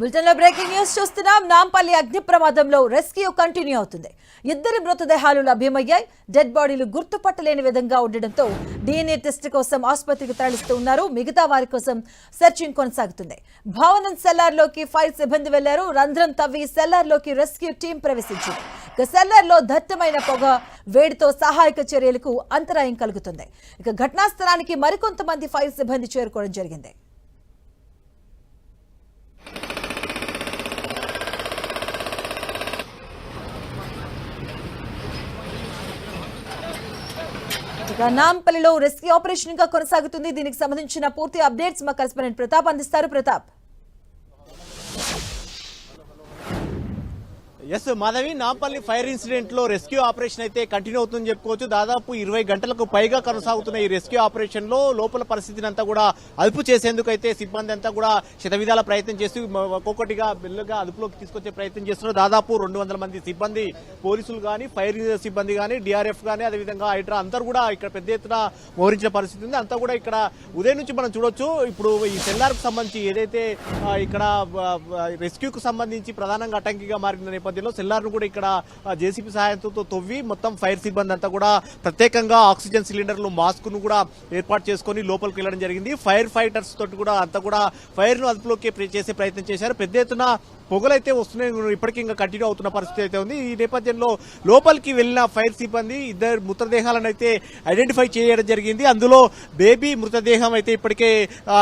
Bulletin లో breaking news చూస్తున్నాం. నాంపల్లి అగ్ని ప్రమాదంలో రెస్క్యూ కంటిన్యూ అవుతుంది. ఇద్దరి మృతదేహాలు లభ్యమయ్యాయి. డెడ్ బాడీలు గుర్తుపట్టలేని విధంగా ఉండడంతో DNA టెస్ట్ కోసం ఆసుపత్రికి తరలిస్తూ ఉన్నారు. మిగతా వారి కోసం సెర్చింగ్ కొనసాగుతుంది. భవనం సెల్లార్లోకి ఫైర్ సిబ్బంది వెళ్లారు. రంధ్రం తవ్వి సెల్లార్లోకి రెస్క్యూ టీం ప్రవేశించింది. ఇక సెల్లార్లో దట్టమైన పొగ వేడితో సహాయక చర్యలకు అంతరాయం కలుగుతుంది. ఇక ఘటనా స్థలానికి మరికొంతమంది ఫైర్ సిబ్బంది చేరుకోవడం జరిగింది. నాంపల్లిలో రెస్క్యూ ఆపరేషన్ ఇంకా కొనసాగుతుంది. దీనికి సంబంధించిన పూర్తి అప్డేట్స్ మా కరెస్పాండెంట్ ప్రతాప్ అందిస్తారు. Pratap. Yes Madhavi, Nampally fire incident లో రెస్క్యూ ఆపరేషన్ అయితే కంటిన్యూ అవుతుందని చెప్పుకోవచ్చు. దాదాపు 20 గంటలకు పైగా కొనసాగుతున్న ఈ రెస్క్యూ ఆపరేషన్ లో లోపల పరిస్థితిని అంతా కూడా అదుపు చేసేందుకు అయితే సిబ్బంది అంతా కూడా శతవిధాల ప్రయత్నం చేస్తూ ఒక్కొక్కటిగా బిల్లుగా అదుపులోకి తీసుకొచ్చే ప్రయత్నం చేస్తున్నారు. దాదాపు 200 మంది సిబ్బంది, పోలీసులు గానీ, ఫైర్ సిబ్బంది గానీ, DRF గానీ, అదేవిధంగా హైడ్రా అందరూ కూడా ఇక్కడ పెద్ద ఎత్తున మోహరించిన పరిస్థితి ఉంది. అంతా కూడా ఇక్కడ ఉదయం నుంచి మనం చూడొచ్చు. ఇప్పుడు ఈ సెల్లార్ కు సంబంధించి ఏదైతే ఇక్కడ రెస్క్యూకు సంబంధించి ప్రధానంగా అటంకిగా మారిన నేపథ్యంలో సెల్లార్ ను కూడా ఇక్కడ JCB సహాయంతో తవ్వి మొత్తం ఫైర్ సిబ్బంది అంతా కూడా ప్రత్యేకంగా ఆక్సిజన్ సిలిండర్లు, మాస్క్ ను కూడా ఏర్పాటు చేసుకుని లోపలికి వెళ్లడం జరిగింది. ఫైర్ ఫైటర్స్ తోటి కూడా అంతా కూడా ఫైర్ ను అదుపులోకి చేసే ప్రయత్నం చేశారు. పెద్ద ఎత్తున పొగలైతే వస్తున్నాయి. ఇప్పటికీ ఇంకా కంటిన్యూ అవుతున్న పరిస్థితి అయితే ఉంది. ఈ నేపథ్యంలో లోపలికి వెళ్లిన ఫైర్ సిబ్బంది ఇద్దరు మృతదేహాలను అయితే ఐడెంటిఫై చేయడం జరిగింది. అందులో బేబీ మృతదేహం అయితే ఇప్పటికే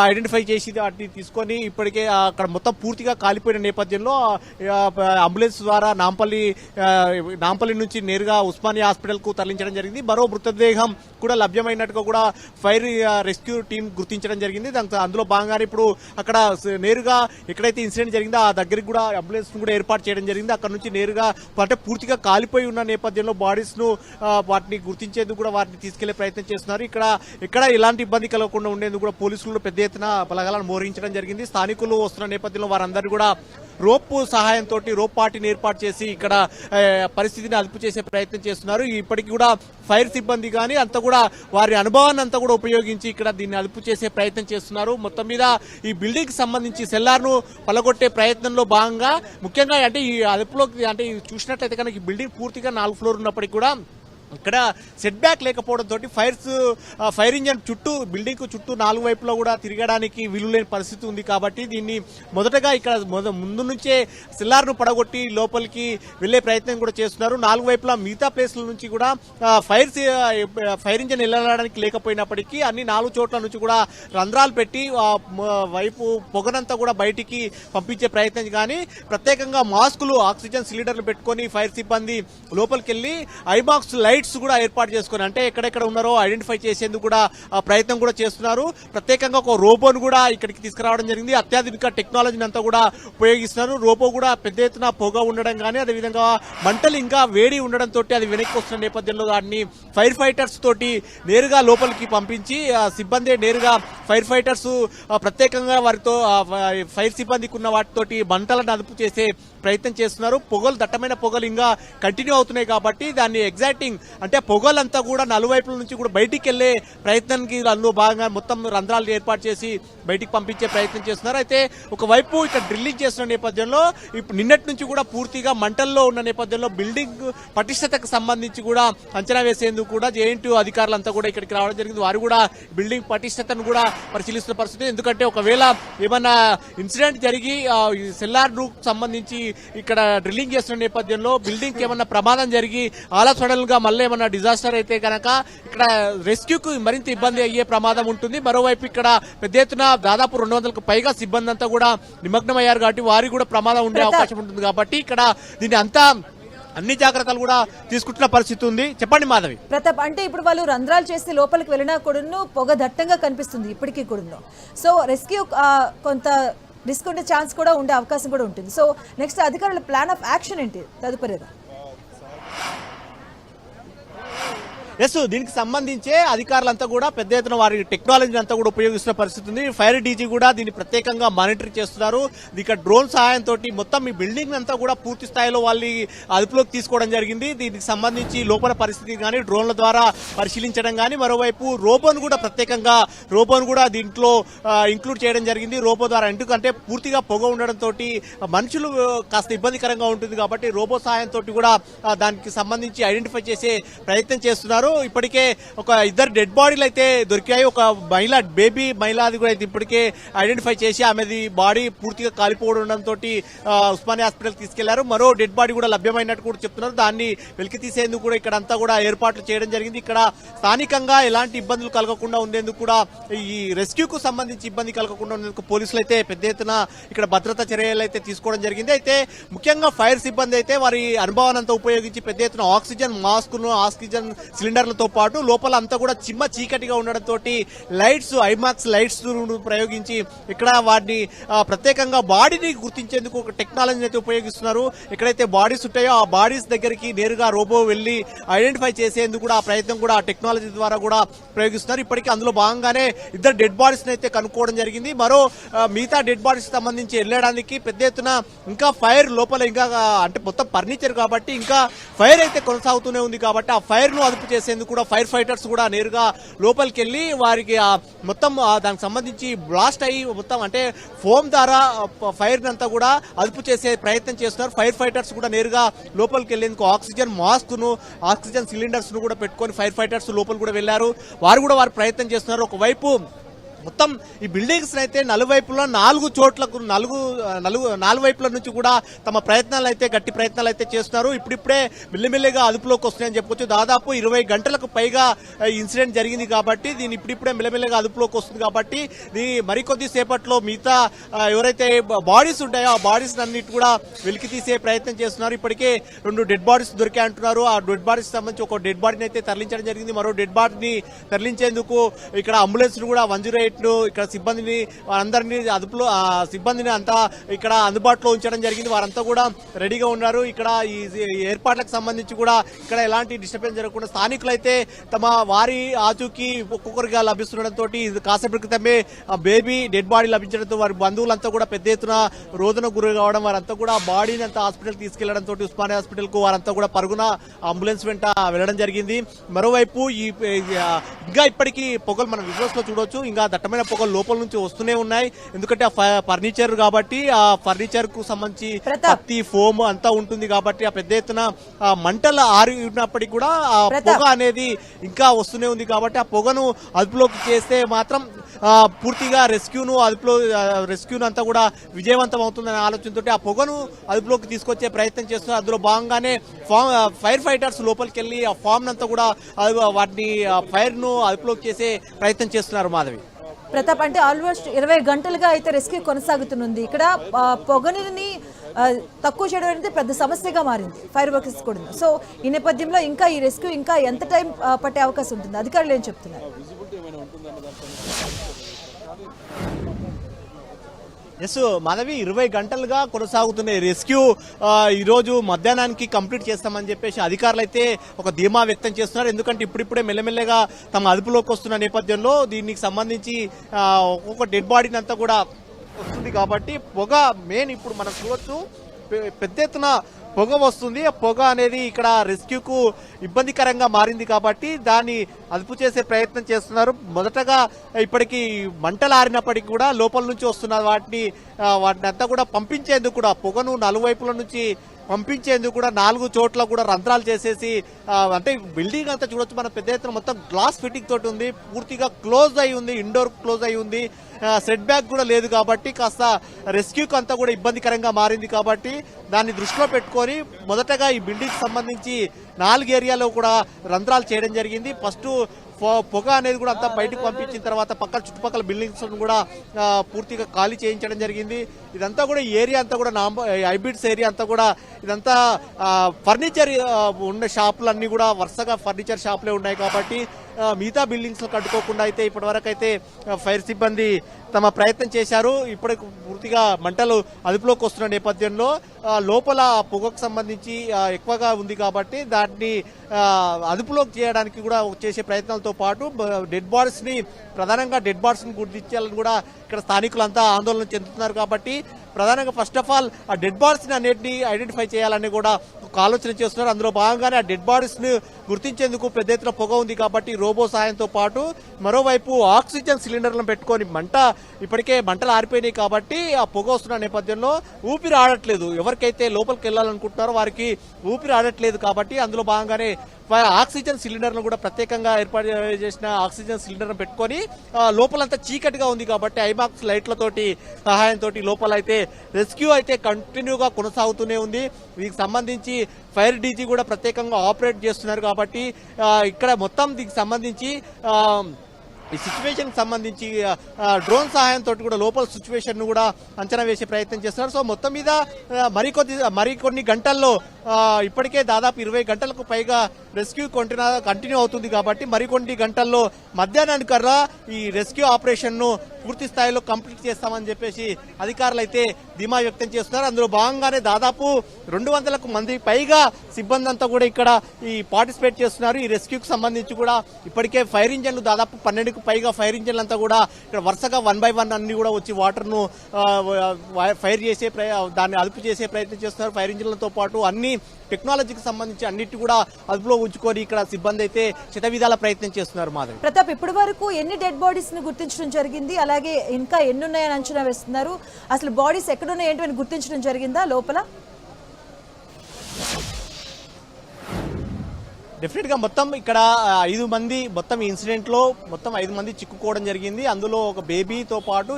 ఐడెంటిఫై చేసి వాటిని తీసుకొని ఇప్పటికే అక్కడ మొత్తం పూర్తిగా కాలిపోయిన నేపథ్యంలో అంబులెన్స్ ద్వారా నాంపల్లి నుంచి నేరుగా ఉస్మానియా హాస్పిటల్ కు తరలించడం జరిగింది. మరో మృతదేహం కూడా లభ్యమైనట్టుగా కూడా ఫైర్ రెస్క్యూ టీం గుర్తించడం జరిగింది. అందులో భాగంగానే ఇప్పుడు అక్కడ నేరుగా ఎక్కడైతే ఇన్సిడెంట్ జరిగిందో ఆ దగ్గరికి కూడా అంబులెన్స్ ను కూడా ఏర్పాటు చేయడం జరిగింది. అక్కడ నుంచి నేరుగా అంటే పూర్తిగా కాలిపోయి ఉన్న నేపథ్యంలో బాడీస్ ను వాటిని గుర్తించేందుకు కూడా వాటిని తీసుకెళ్లే ప్రయత్నం చేస్తున్నారు. ఇక్కడ ఎలాంటి ఇబ్బంది కలగకుండా ఉండేందుకు కూడా పోలీసులు పెద్ద ఎత్తున బలగాలను మోహరించడం జరిగింది. స్థానికులు వస్తున్న నేపథ్యంలో వారందరూ కూడా రోప్ సహాయంతో రోప్ పార్టీని ఏర్పాటు చేసి ఇక్కడ పరిస్థితిని అదుపు చేసే ప్రయత్నం చేస్తున్నారు. ఇప్పటికీ కూడా ఫైర్ సిబ్బంది కానీ అంతా కూడా వారి అనుభవాన్ని అంతా కూడా ఉపయోగించి ఇక్కడ దీన్ని అదుపు చేసే ప్రయత్నం చేస్తున్నారు. మొత్తం మీద ఈ బిల్డింగ్ కి సంబంధించి సెల్లార్ ను పలగొట్టే ప్రయత్నంలో భాగంగా ముఖ్యంగా అంటే ఈ అదుపులోకి అంటే చూసినట్లయితే కనుక ఈ బిల్డింగ్ పూర్తిగా 4 ఫ్లోర్ ఉన్నప్పటికీ కూడా ఇక్కడ సెట్ బ్యాక్ లేకపోవడంతో ఫైర్ ఇంజన్ చుట్టూ బిల్డింగ్ చుట్టూ 4 వైపులా కూడా తిరగడానికి వీలులేని పరిస్థితి ఉంది. కాబట్టి దీన్ని మొదటగా ఇక్కడ ముందు నుంచే సెల్లార్ ను పడగొట్టి లోపలికి వెళ్లే ప్రయత్నం కూడా చేస్తున్నారు. 4 వైపులా మిగతా ప్లేస్ల నుంచి కూడా ఫైర్ ఇంజన్ వెళ్ళడానికి లేకపోయినప్పటికీ అన్ని 4 చోట్ల నుంచి కూడా రంధ్రాలు పెట్టి వైపు పొగనంతా కూడా బయటికి పంపించే ప్రయత్నం కానీ ప్రత్యేకంగా మాస్కులు, ఆక్సిజన్ సిలిండర్లు పెట్టుకుని ఫైర్ సిబ్బంది లోపలికి వెళ్లి ఐబాక్స్ లైట్స్ కూడా ఏర్పాటు చేసుకుని అంటే ఎక్కడెక్కడ ఉన్నారో ఐడెంటిఫై చేసేందుకు కూడా ప్రయత్నం కూడా చేస్తున్నారు. ప్రత్యేకంగా ఒక రోబోను కూడా ఇక్కడికి తీసుకురావడం జరిగింది. అత్యాధునిక టెక్నాలజీని అంతా కూడా ఉపయోగిస్తున్నారు. రోబో కూడా పెద్ద ఎత్తున పొగ ఉండడం కానీ అదేవిధంగా మంటలు ఇంకా వేడి ఉండడంతో అది వెనక్కి వస్తున్న నేపథ్యంలో దాన్ని ఫైర్ ఫైటర్స్ తోటి నేరుగా లోపలికి పంపించి సిబ్బంది నేరుగా ఫైర్ ఫైటర్స్ ప్రత్యేకంగా వారితో ఫైర్ సిబ్బందికి ఉన్న వాటితోటి మంటలను అదుపు చేసే ప్రయత్నం చేస్తున్నారు. దట్టమైన పొగలు ఇంకా కంటిన్యూ అవుతున్నాయి కాబట్టి దాన్ని ఎగ్జాక్టింగ్ అంటే పొగలంతా కూడా నలువైపుల నుంచి కూడా బయటికి వెళ్లే ప్రయత్నానికి అందులో భాగంగా మొత్తం రంధ్రాలు ఏర్పాటు చేసి బయటికి పంపించే ప్రయత్నం చేస్తున్నారు. అయితే ఒకవైపు ఇక్కడ డ్రిల్లింగ్ చేస్తున్న నేపథ్యంలో నిన్నటి నుంచి కూడా పూర్తిగా మంటల్లో ఉన్న నేపథ్యంలో బిల్డింగ్ పటిష్టతకు సంబంధించి కూడా అంచనా వేసేందుకు కూడా JNTU అధికారులంతా కూడా ఇక్కడికి రావడం జరిగింది. వారు కూడా బిల్డింగ్ పటిష్టతను కూడా పరిశీలిస్తున్న పరిస్థితి. ఎందుకంటే ఒకవేళ ఏమన్నా ఇన్సిడెంట్ జరిగి సెల్లార్ కు సంబంధించి ఇక్కడ డ్రిల్లింగ్ చేస్తున్న నేపథ్యంలో బిల్డింగ్ కి ఏమన్నా ప్రమాదం జరిగి సడన్ గా మళ్ళీ ఏమన్నా డిజాస్టర్ అయితే కనుక ఇక్కడ రెస్క్యూకు మరింత ఇబ్బంది అయ్యే ప్రమాదం ఉంటుంది. మరోవైపు ఇక్కడ పెద్ద ఎత్తున దాదాపు 200కు పైగా సిబ్బంది అంతా కూడా నిమగ్నమయ్యారు కాబట్టి వారికి కూడా ప్రమాదం ఉండే అవకాశం ఉంటుంది. కాబట్టి ఇక్కడ దీని అంతా అన్ని జాగ్రత్తలు కూడా తీసుకుంటున్న పరిస్థితి ఉంది. చెప్పండి మాధవి. ప్రతాప్, అంటే ఇప్పుడు వాళ్ళు రంధ్రాలు చేసి లోపలికి వెళ్ళినా కూడా పొగ దట్టంగా కనిపిస్తుంది ఇప్పటికీ కూడా. సో రెస్క్యూ కొంత రిస్క్ ఉండే ఛాన్స్ కూడా ఉండే అవకాశం కూడా ఉంటుంది. సో నెక్స్ట్ అధికారుల ప్లాన్ ఆఫ్ యాక్షన్ ఏంటి తదుపరిగా? ఎస్, దీనికి సంబంధించే అధికారులంతా కూడా పెద్ద ఎత్తున వారి టెక్నాలజీ అంతా కూడా ఉపయోగిస్తున్న పరిస్థితి ఉంది. ఫైర్ డీజీ కూడా దీన్ని ప్రత్యేకంగా మానిటర్ చేస్తున్నారు. ఇక్కడ డ్రోన్ సహాయంతో మొత్తం ఈ బిల్డింగ్ అంతా కూడా పూర్తి స్థాయిలో వాళ్ళు అదుపులోకి తీసుకోవడం జరిగింది. దీనికి సంబంధించి లోపల పరిస్థితి కానీ డ్రోన్ల ద్వారా పరిశీలించడం కానీ, మరోవైపు రోబోను కూడా ప్రత్యేకంగా దీంట్లో ఇంక్లూడ్ చేయడం జరిగింది. రోబో ద్వారా, ఎందుకంటే పూర్తిగా పొగ ఉండడంతో మనుషులు కాస్త ఇబ్బందికరంగా ఉంటుంది కాబట్టి రోబో సహాయంతో కూడా దానికి సంబంధించి ఐడెంటిఫై చేసే ప్రయత్నం చేస్తున్నారు. ఇప్పటికే ఒక ఇద్దరు డెడ్ బాడీలు అయితే దొరికాయి. ఒక బేబీ మహిళది కూడా అయితే ఇప్పటికే ఐడెంటిఫై చేసి ఆమెది బాడీ పూర్తిగా కాలిపోవడంతో ఉస్మానియా హాస్పిటల్ తీసుకెళ్లారు. మరో డెడ్ బాడీ కూడా లభ్యమైనట్టు కూడా చెప్తున్నారు. దాన్ని వెలికి తీసేందుకు కూడా ఇక్కడ అంతా కూడా ఏర్పాట్లు చేయడం జరిగింది. ఇక్కడ స్థానికంగా ఎలాంటి ఇబ్బందులు కలగకుండా ఉండేందుకు కూడా ఈ రెస్క్యూకు సంబంధించి ఇబ్బంది కలగకుండా ఉండేందుకు పోలీసులు అయితే పెద్ద ఎత్తున ఇక్కడ భద్రతా చర్యలు అయితే తీసుకోవడం జరిగింది. అయితే ముఖ్యంగా ఫైర్ సిబ్బంది అయితే వారి అనుభవానంతా ఉపయోగించి పెద్ద ఎత్తున ఆక్సిజన్ మాస్కును, ఆక్సిజన్ సిలిండర్లతో పాటు లోపల అంతా కూడా చిమ్మ చీకటిగా ఉండడంతో లైట్స్, ఐమాక్స్ లైట్స్ ప్రయోగించి ఇక్కడ వాటిని ప్రత్యేకంగా బాడీని గుర్తించేందుకు ఒక టెక్నాలజీని అయితే ఉపయోగిస్తున్నారు. ఎక్కడైతే బాడీస్ ఉంటాయో ఆ బాడీస్ దగ్గరికి నేరుగా రోబో వెళ్లి ఐడెంటిఫై చేసేందుకు కూడా ఆ ప్రయత్నం కూడా ఆ టెక్నాలజీ ద్వారా కూడా ప్రయోగిస్తున్నారు. ఇప్పటికీ అందులో భాగంగానే ఇద్దరు డెడ్ బాడీస్ అయితే కనుక్కోవడం జరిగింది. మరో మిగతా డెడ్ బాడీస్ సంబంధించి వెళ్ళడానికి పెద్ద ఎత్తున ఇంకా ఫైర్ లోపల ఇంకా అంటే మొత్తం ఫర్నిచర్ కాబట్టి ఇంకా ఫైర్ అయితే కొనసాగుతూనే ఉంది కాబట్టి ఆ ఫైర్ ను అదుపు చేసేందుకు కూడా ఫైర్ ఫైటర్స్ కూడా నేరుగా లోపలికి వెళ్లి వారికి మొత్తం దానికి సంబంధించి బ్లాస్ట్ అయ్యి మొత్తం అంటే ఫోమ్ ద్వారా ఫైర్ అంతా కూడా అదుపు చేసే ప్రయత్నం చేస్తున్నారు. ఫైర్ ఫైటర్స్ కూడా నేరుగా లోపలికి వెళ్లేందుకు ఆక్సిజన్ మాస్క్ ను, ఆక్సిజన్ సిలిండర్స్ ను కూడా పెట్టుకొని ఫైర్ ఫైటర్స్ లోపల కూడా వెళ్లారు. వారు ప్రయత్నం చేస్తున్నారు. ఒకవైపు మొత్తం ఈ బిల్డింగ్స్ అయితే నలువైపులా 4 చోట్లకు నాలుగు వైపుల నుంచి కూడా తమ ప్రయత్నాలు అయితే గట్టి ప్రయత్నాలు అయితే చేస్తున్నారు. ఇప్పుడిప్పుడే మెల్లిమెల్లిగా అదుపులోకి వస్తున్నాయని చెప్పొచ్చు. దాదాపు 20 గంటలకు పైగా ఇన్సిడెంట్ జరిగింది కాబట్టి దీని ఇప్పుడిప్పుడే మెల్లిమెల్లిగా అదుపులోకి వస్తుంది కాబట్టి మరికొద్ది సేపట్లో మిగతా ఎవరైతే బాడీస్ ఉంటాయో ఆ బాడీస్ అన్నిటి కూడా వెలికి తీసే ప్రయత్నం చేస్తున్నారు. ఇప్పటికే 2 డెడ్ బాడీస్ దొరికాయి అంటున్నారు. ఆ డెడ్ బాడీస్ సంబంధించి ఒక డెడ్ బాడీని అయితే తరలించడం జరిగింది. మరో డెడ్ బాడీని తరలించేందుకు ఇక్కడ అంబులెన్స్ కూడా 108 ఇక్కడ సిబ్బందిని వారందరినీ అదుపులో సిబ్బందిని అంతా ఇక్కడ అందుబాటులో ఉంచడం జరిగింది. వారంతా కూడా రెడీగా ఉన్నారు. ఇక్కడ ఈ ఏర్పాట్లకు సంబంధించి కూడా ఇక్కడ ఎలాంటి డిస్టర్బెన్స్ జరగకుండా స్థానికులు అయితే తమ వారి ఆచూకీ ఒక్కొక్కరిగా లభిస్తుండటంతో కాసేపటి క్రితమే బేబీ డెడ్ బాడీ లభించడంతో వారి బంధువులంతా కూడా పెద్ద ఎత్తున రోదన గురి కావడం, వారంతా కూడా బాడీని అంతా హాస్పిటల్ తీసుకెళ్లడంతో ఉస్మానియా హాస్పిటల్ కు వారంతా కూడా పరుగున అంబులెన్స్ వెంట వెళ్లడం జరిగింది. మరోవైపు ఇంకా ఇప్పటికీ పొగలు మనం విజువల్స్ లో చూడొచ్చు. ఇంకా దట్టమైన పొగలు లోపల నుంచి వస్తూనే ఉన్నాయి. ఎందుకంటే ఆ ఫర్నిచర్ కాబట్టి ఆ ఫర్నిచర్ కు సంబంధించి పత్తి, ఫోమ్ అంతా ఉంటుంది కాబట్టి ఆ పెద్ద ఎత్తున మంటలు ఆరినప్పటికీ కూడా ఆ పొగ అనేది ఇంకా వస్తూనే ఉంది కాబట్టి ఆ పొగను అదుపులోకి చేస్తే మాత్రం పూర్తిగా రెస్క్యూను అంతా కూడా విజయవంతం అవుతుందనే ఆలోచనతో ఆ పొగను అదుపులోకి తీసుకొచ్చే ప్రయత్నం చేస్తున్నారు. అందులో భాగంగానే ఫైర్ ఫైటర్స్ లోపలికి వెళ్లి ఆ ఫామ్ అంతా కూడా వాటిని ఫైర్ ను అదుపులోకి చేసే ప్రయత్నం చేస్తున్నారు. మాధవి, ప్రతాప్, అంటే ఆల్మోస్ట్ 20 గంటలుగా అయితే రెస్క్యూ కొనసాగుతుంది. ఇక్కడ పొగని తక్కువ చేయడం అనేది పెద్ద సమస్యగా మారింది ఫైర్ వర్కర్స్ కూడా. సో ఈ నేపథ్యంలో ఇంకా ఈ రెస్క్యూ ఇంకా ఎంత టైం పట్టే అవకాశం ఉంటుంది? అధికారులు ఏం చెప్తున్నారు? ఎస్ మాధవి, 20 గంటలుగా కొనసాగుతున్న రెస్క్యూ ఈ రోజు మధ్యాహ్నానికి కంప్లీట్ చేస్తామని చెప్పేసి అధికారులు అయితే ఒక ధీమా వ్యక్తం చేస్తున్నారు. ఎందుకంటే ఇప్పుడిప్పుడే మెల్లమెల్లగా తమ అదుపులోకి వస్తున్న నేపథ్యంలో దీనికి సంబంధించి ఒక్కొక్క డెడ్ బాడీని అంతా కూడా వస్తుంది కాబట్టి పొగ మెయిన్ ఇప్పుడు మనం చూడొచ్చు పెద్ద ఎత్తున పొగ వస్తుంది. ఆ పొగ అనేది ఇక్కడ రెస్క్యూకు ఇబ్బందికరంగా మారింది కాబట్టి దాన్ని అదుపు చేసే ప్రయత్నం చేస్తున్నారు. మొదటగా ఇప్పటికీ మంటలు ఆరినప్పటికీ కూడా లోపల నుంచి వస్తున్న వాటిని అంతా కూడా పంపించేందుకు కూడా పొగను నలువైపుల నుంచి పంపించేందుకు కూడా 4 చోట్ల కూడా రంధ్రాలు చేసేసి అంటే బిల్డింగ్ అంతా చూడొచ్చు మనం పెద్ద ఎత్తున మొత్తం గ్లాస్ ఫిట్టింగ్ తోటి ఉంది. పూర్తిగా క్లోజ్ అయి ఉంది, ఇండోర్ క్లోజ్ అయి ఉంది. సెట్ బ్యాక్ కూడా లేదు కాబట్టి కాస్త రెస్క్యూకి అంతా కూడా ఇబ్బందికరంగా మారింది కాబట్టి దాన్ని దృష్టిలో పెట్టుకొని మొదటగా ఈ బిల్డింగ్ సంబంధించి 4 ఏరియాలో కూడా రంధ్రాలు చేయడం జరిగింది. ఫస్ట్ పొగ అనేది కూడా అంతా బయటకు పంపించిన తర్వాత చుట్టుపక్కల బిల్డింగ్స్ కూడా పూర్తిగా ఖాళీ చేయించడం జరిగింది. ఇదంతా కూడా ఏరియా అంతా కూడా హైబ్రిడ్స్ ఏరియా అంతా కూడా ఇదంతా ఫర్నిచర్ ఉన్న షాపులన్నీ కూడా వరుసగా ఫర్నిచర్ షాపులే ఉన్నాయి కాబట్టి మిగతా బిల్డింగ్స్ కట్టుకోకుండా అయితే ఇప్పటివరకు అయితే ఫైర్ సిబ్బంది తమ ప్రయత్నం చేశారు. ఇప్పటికి పూర్తిగా మంటలు అదుపులోకి వస్తున్న నేపథ్యంలో లోపల పొగకు సంబంధించి ఎక్కువగా ఉంది కాబట్టి దాన్ని అదుపులోకి చేయడానికి కూడా చేసే ప్రయత్నాలతో పాటు ప్రధానంగా డెడ్ బాడీస్ ని గుర్తించాలని కూడా ఇక్కడ స్థానికులంతా ఆందోళన చెందుతున్నారు. కాబట్టి ప్రధానంగా ఫస్ట్ ఆఫ్ ఆల్ ఆ డెడ్ బాడీస్ ని అన్నిటిని ఐడెంటిఫై చేయాలని కూడా ఒక ఆలోచన చేస్తున్నారు. అందులో భాగంగానే ఆ డెడ్ బాడీస్ ని గుర్తించేందుకు పెద్ద ఎత్తున పొగ ఉంది కాబట్టి రోబో సాయంతో పాటు మరోవైపు ఆక్సిజన్ సిలిండర్లను పెట్టుకొని ఇప్పటికే మంటలు ఆరిపోయినాయి కాబట్టి ఆ పొగ వస్తున్న నేపథ్యంలో ఊపిరి ఆడట్లేదు. ఎవరికైతే లోపలికి వెళ్ళాలనుకుంటున్నారో వారికి ఊపిరి ఆడట్లేదు కాబట్టి అందులో భాగంగానే ఆక్సిజన్ సిలిండర్ను కూడా ప్రత్యేకంగా ఏర్పాటు చేసిన ఆక్సిజన్ సిలిండర్ పెట్టుకొని లోపలంతా చీకటిగా ఉంది కాబట్టి ఐమాక్స్ లైట్లతోటి సహాయంతో లోపల అయితే రెస్క్యూ అయితే కంటిన్యూగా కొనసాగుతూనే ఉంది. దీనికి సంబంధించి ఫైర్ డీజీ కూడా ప్రత్యేకంగా ఆపరేట్ చేస్తున్నారు కాబట్టి ఇక్కడ మొత్తం దీనికి సంబంధించి ఈ సిచ్యువేషన్ సంబంధించి డ్రోన్ సహాయంతో కూడా లోపల సిచ్యువేషన్ ను కూడా అంచనా వేసే ప్రయత్నం చేస్తున్నారు. సో మొత్తం మీద మరికొన్ని గంటల్లో ఇప్పటికే దాదాపు 20 గంటలకు పైగా రెస్క్యూ కంటిన్యూ అవుతుంది కాబట్టి మరికొన్ని గంటల్లో మధ్యాహ్నానికల్లా ఈ రెస్క్యూ ఆపరేషన్ ను పూర్తి స్థాయిలో కంప్లీట్ చేస్తామని చెప్పేసి అధికారులు అయితే ధీమా వ్యక్తం చేస్తున్నారు. అందులో భాగంగానే దాదాపు 200 మంది పైగా సిబ్బంది అంతా కూడా ఇక్కడ ఈ పార్టిసిపేట్ చేస్తున్నారు. ఈ రెస్క్యూకి సంబంధించి కూడా ఇప్పటికే ఫైర్ ఇంజన్లు దాదాపు 12కు పైగా ఫైర్ ఇంజన్లు అంతా కూడా ఇక్కడ వరుసగా 1 by 1 అన్ని కూడా వచ్చి వాటర్ ను ఫైర్ చేసే దాన్ని అదుపు చేసే ప్రయత్నం చేస్తున్నారు. ఫైర్ ఇంజన్లతో పాటు అన్ని టెక్నాలజీకి సంబంధించి అన్నిటి కూడా అదుపులో ఉంచుకొని ఇక్కడ సిబ్బంది అయితే శతవిధాల ప్రయత్నం చేస్తున్నారు. మాధవి, ప్రతాప్, ఇప్పటి వరకు ఎన్ని డెడ్ బాడీస్ ని గుర్తించడం జరిగింది, అలాగే ఇంకా ఎన్ని ఉన్నాయని అంచనా వేస్తున్నారు? అసలు బాడీస్ ఎక్కడున్నాయి ఏంటి అని గుర్తించడం జరిగిందా లోపల? డెఫినెట్ గా మొత్తం ఇక్కడ 5 మంది మొత్తం ఈ ఇన్సిడెంట్ లో మొత్తం 5 మంది చిక్కుకోవడం జరిగింది. అందులో ఒక బేబీతో పాటు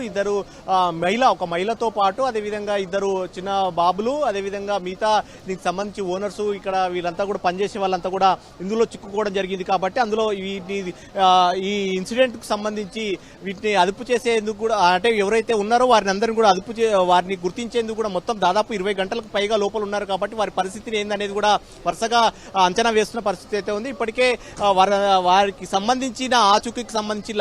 ఒక మహిళతో పాటు అదేవిధంగా 2 చిన్న బాబులు, అదేవిధంగా మిగతా దీనికి సంబంధించి ఓనర్స్ ఇక్కడ వీళ్ళంతా కూడా పనిచేసే వాళ్ళంతా కూడా ఇందులో చిక్కుకోవడం జరిగింది. కాబట్టి అందులో ఈ ఇన్సిడెంట్ కు సంబంధించి వీటిని అదుపు చేసేందుకు కూడా అంటే ఎవరైతే ఉన్నారో వారిని అందరినీ కూడా వారిని గుర్తించేందుకు కూడా మొత్తం దాదాపు 20 గంటలకు పైగా లోపల ఉన్నారు కాబట్టి వారి పరిస్థితిని ఏందనేది కూడా వరుసగా అంచనా వేస్తున్న పరిస్థితి అయితే ఉంది. ఇప్పటికే వారికి సంబంధించిన ఆచూకీకి సంబంధించి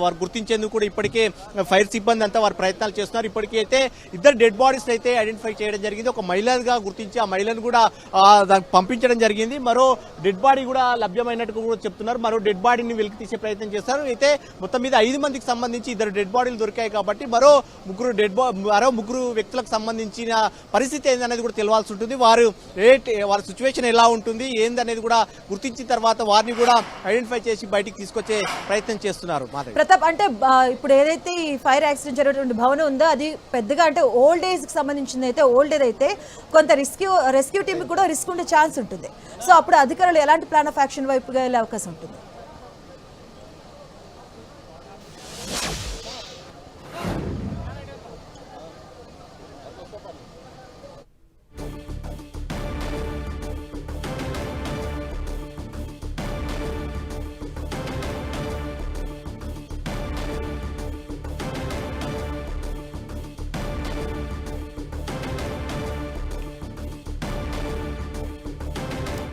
వారు గుర్తించేందుకు కూడా ఇప్పటికే ఫైర్ సిబ్బంది అంతా వారు ప్రయత్నాలు చేస్తున్నారు. ఇప్పటికే అయితే 2 డెడ్ బాడీస్ అయితే ఐడెంటిఫై చేయడం జరిగింది. ఒక మహిళగా గుర్తించి ఆ మహిళను కూడా పంపించడం జరిగింది. మరో డెడ్ బాడీ కూడా లభ్యమైనట్టు కూడా చెప్తున్నారు. మరో డెడ్ బాడీని వెలికి తీసే ప్రయత్నం చేస్తారు. అయితే మొత్తం మీద 5 మందికి సంబంధించి 2 డెడ్ బాడీలు దొరికాయి కాబట్టి మరో ముగ్గురు వ్యక్తులకు సంబంధించిన పరిస్థితి ఏందనేది కూడా తెలియాల్సి ఉంటుంది. వారి సిచ్యువేషన్ ఎలా ఉంటుంది ఏందనేది కూడా గుర్తించిన తర్వాత వారిని కూడా ఐడెంటిఫై చేసి బయటికి తీసుకొచ్చే ప్రయత్నం చేస్తున్నారు. ప్రతాప్, అంటే ఇప్పుడు ఏదైతే ఈ ఫైర్ యాక్సిడెంట్ జరిగినటువంటి భవనం ఉందో అది పెద్దగా అంటే ఓల్డ్ ఏజ్ కి సంబంధించింది అయితే ఓల్డ్ ఏజ్ అయితే కొంత రెస్క్యూ టీమ్ కూడా రిస్క్ ఉండే ఛాన్స్ ఉంటుంది. సో అప్పుడు అధికారులు ఎలాంటి ప్లాన్ ఆఫ్ యాక్షన్ వైపుగా వెళ్ళే అవకాశం ఉంటుంది?